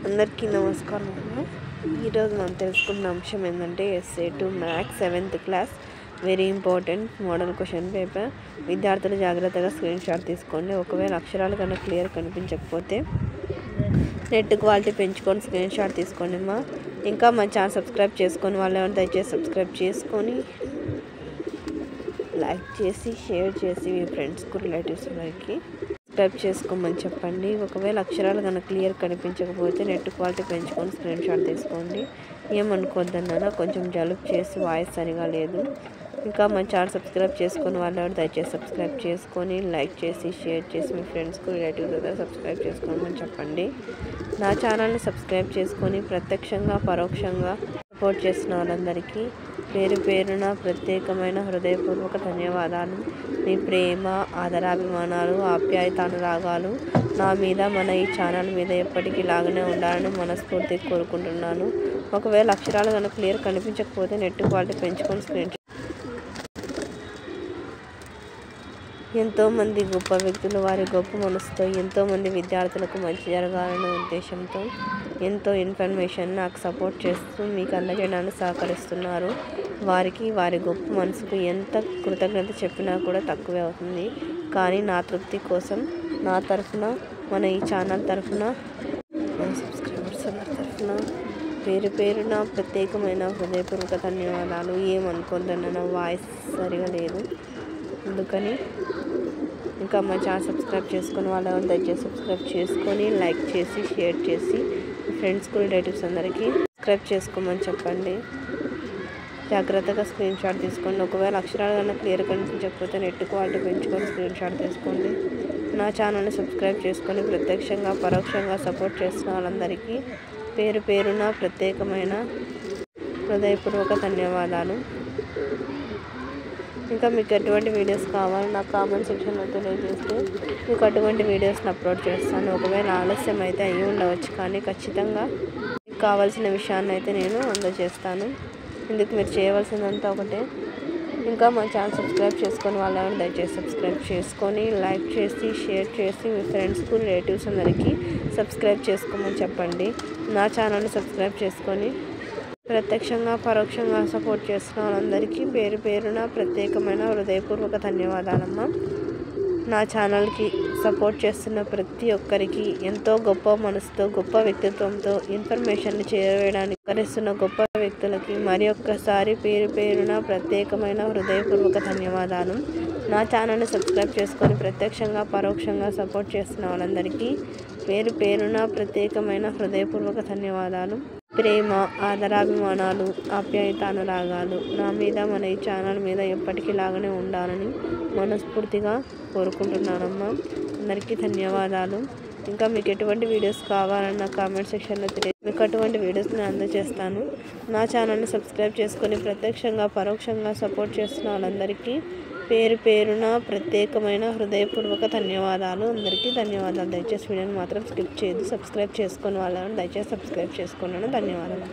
అందరికీ నమస్కారం. ఈరోజు మనం తెలుసుకున్న అంశం ఏంటంటే SA two maths 7th class very important model question paper. విద్యార్థులు జాగ్రత్తగా స్క్రీన్ షాట్ తీసుకోండి. ఒకవేళ అక్షరాలు కన్నా క్లియర్ కనిపించకపోతే నెట్ క్వాలిటీ పెంచుకొని స్క్రీన్ షాట్ తీసుకోండి అమ్మా. ఇంకా మా ఛానల్ సబ్స్క్రైబ్ చేసుకొని వాళ్ళు దయచేసి సబ్స్క్రైబ్ చేసుకొని లైక్ చేసి షేర్ చేసి మీ ఫ్రెండ్స్కు రిలేటివ్స్ అందరికీ సబ్స్క్రైబ్ చేసుకోమని చెప్పండి. ఒకవేళ అక్షరాలు కన్నా క్లియర్ కనిపించకపోతే నెట్ క్వాలిటీ పెంచుకొని స్క్రీన్ షాట్ తీసుకోండి. ఏమనుకోద్దన్నా కొంచెం జలుబు చేసి వాయిస్ సరిగా లేదు. ఇంకా మన ఛానల్ సబ్స్క్రైబ్ చేసుకొని వాళ్ళు దయచేసి సబ్స్క్రైబ్ చేసుకొని లైక్ చేసి షేర్ చేసి మీ ఫ్రెండ్స్కు రిలేటివ్స్ దగ్గర సబ్స్క్రైబ్ చేసుకోమని చెప్పండి. నా ఛానల్ని సబ్స్క్రైబ్ చేసుకొని ప్రత్యక్షంగా పరోక్షంగా సపోర్ట్ చేస్తున్న వాళ్ళందరికీ పేరు పేరున ప్రత్యేకమైన హృదయపూర్వక ధన్యవాదాలు. మీ ప్రేమ, ఆదరాభిమానాలు, ఆప్యాయతానురాగాలు నా మీద, మన ఈ ఛానల్ మీద ఎప్పటికీ ఇలాగనే ఉండాలని మనస్ఫూర్తిగా కోరుకుంటున్నాను. ఒకవేళ అక్షరాలు కనుక క్లియర్ కనిపించకపోతే నెట్ క్వాలిటీ పెంచుకొని స్క్రీన్ ఎంతోమంది గొప్ప వ్యక్తులు వారి గొప్ప మనసుతో ఎంతోమంది విద్యార్థులకు మంచి జరగాలనే ఉద్దేశంతో ఎంతో ఇన్ఫర్మేషన్ నాకు సపోర్ట్ చేస్తూ మీకు అందజేయడానికి సహకరిస్తున్నారు. వారికి వారి గొప్ప మనసుకు ఎంత కృతజ్ఞత చెప్పినా కూడా తక్కువే అవుతుంది. కానీ నా తృప్తి కోసం నా తరఫున, మన ఈ ఛానల్ తరఫున, మన సబ్స్క్రైబర్స్ అందరి తరఫున పేరు పేరున ప్రత్యేకమైన హృదయపూర్వక ధన్యవాదాలు. ఏమనుకోద్దన్న వాయిస్ సరిగా లేదు, అందుకని ఇంకా మా ఛానల్ సబ్స్క్రైబ్ చేసుకొని వాళ్ళు దయచేసి సబ్స్క్రైబ్ చేసుకొని లైక్ చేసి షేర్ చేసి ఫ్రెండ్స్కు రిలేటివ్స్ అందరికీ సబ్స్క్రైబ్ చేసుకోమని చెప్పండి. జాగ్రత్తగా స్క్రీన్ షాట్ తీసుకోండి. ఒకవేళ అక్షరాలు కన్నా క్లియర్ కనిపించకపోతే నెట్ క్వాలిటీ పెంచుకొని స్క్రీన్ షాట్ తీసుకోండి. నా ఛానల్ని సబ్స్క్రైబ్ చేసుకొని ప్రత్యక్షంగా పరోక్షంగా సపోర్ట్ చేస్తున్న వాళ్ళందరికీ పేరు పేరున ప్రత్యేకమైన హృదయపూర్వక ధన్యవాదాలు. ఇంకా మీకు ఎటువంటి వీడియోస్ కావాలి నాకు కామెంట్ సెక్షన్లో తెలియజేస్తే మీకు అటువంటి వీడియోస్ని అప్లోడ్ చేస్తాను. ఒకవేళ ఆలస్యం అయితే అయ్యి ఉండవచ్చు, కానీ ఖచ్చితంగా మీకు కావాల్సిన విషయాన్ని అయితే నేను అందజేస్తాను. ఇందుకు మీరు చేయవలసిందంతా ఒకటే, ఇంకా మా ఛానల్ సబ్స్క్రైబ్ చేసుకొని వాళ్ళని దయచేసి సబ్స్క్రైబ్ చేసుకొని లైక్ చేసి షేర్ చేసి మీ ఫ్రెండ్స్కు రిలేటివ్స్ అందరికీ సబ్స్క్రైబ్ చేసుకోమని చెప్పండి. నా ఛానల్ని సబ్స్క్రైబ్ చేసుకొని ప్రత్యక్షంగా పరోక్షంగా సపోర్ట్ చేస్తున్న వాళ్ళందరికీ పేరు పేరున ప్రత్యేకమైన హృదయపూర్వక ధన్యవాదాలమ్మా. నా ఛానల్కి సపోర్ట్ చేస్తున్న ప్రతి ఒక్కరికి ఎంతో గొప్ప మనసుతో గొప్ప వ్యక్తిత్వంతో ఇన్ఫర్మేషన్ని చేరవేయడానికి కరిస్తున్న గొప్ప వ్యక్తులకి మరి ఒక్కసారి పేరు పేరున ప్రత్యేకమైన హృదయపూర్వక ధన్యవాదాలు. నా ఛానల్ని సబ్స్క్రైబ్ చేసుకొని ప్రత్యక్షంగా పరోక్షంగా సపోర్ట్ చేస్తున్న వాళ్ళందరికీ పేరు పేరున ప్రత్యేకమైన హృదయపూర్వక ధన్యవాదాలు. ప్రేమ, ఆదరాభిమానాలు, ఆప్యాయతానురాగాలు నా మీద, మన ఈ ఛానల్ మీద ఎప్పటికీ ఇలాగనే ఉండాలని మనస్ఫూర్తిగా కోరుకుంటున్నానమ్మా. అందరికీ ధన్యవాదాలు. ఇంకా మీకు ఎటువంటి వీడియోస్ కావాలన్న కామెంట్ సెక్షన్లో మీకు అటువంటి వీడియోస్ నేను అందజేస్తాను. నా ఛానల్ని సబ్స్క్రైబ్ చేసుకొని ప్రత్యక్షంగా పరోక్షంగా సపోర్ట్ చేస్తున్న వాళ్ళందరికీ పేరు పేరున ప్రత్యేకమైన హృదయపూర్వక ధన్యవాదాలు. అందరికీ ధన్యవాదాలు. దయచేసి వీడియోని మాత్రం స్కిప్ చేయొద్దు. సబ్స్క్రైబ్ చేసుకొని వాళ్ళని దయచేసి సబ్స్క్రైబ్ చేసుకున్నాను. ధన్యవాదాలు.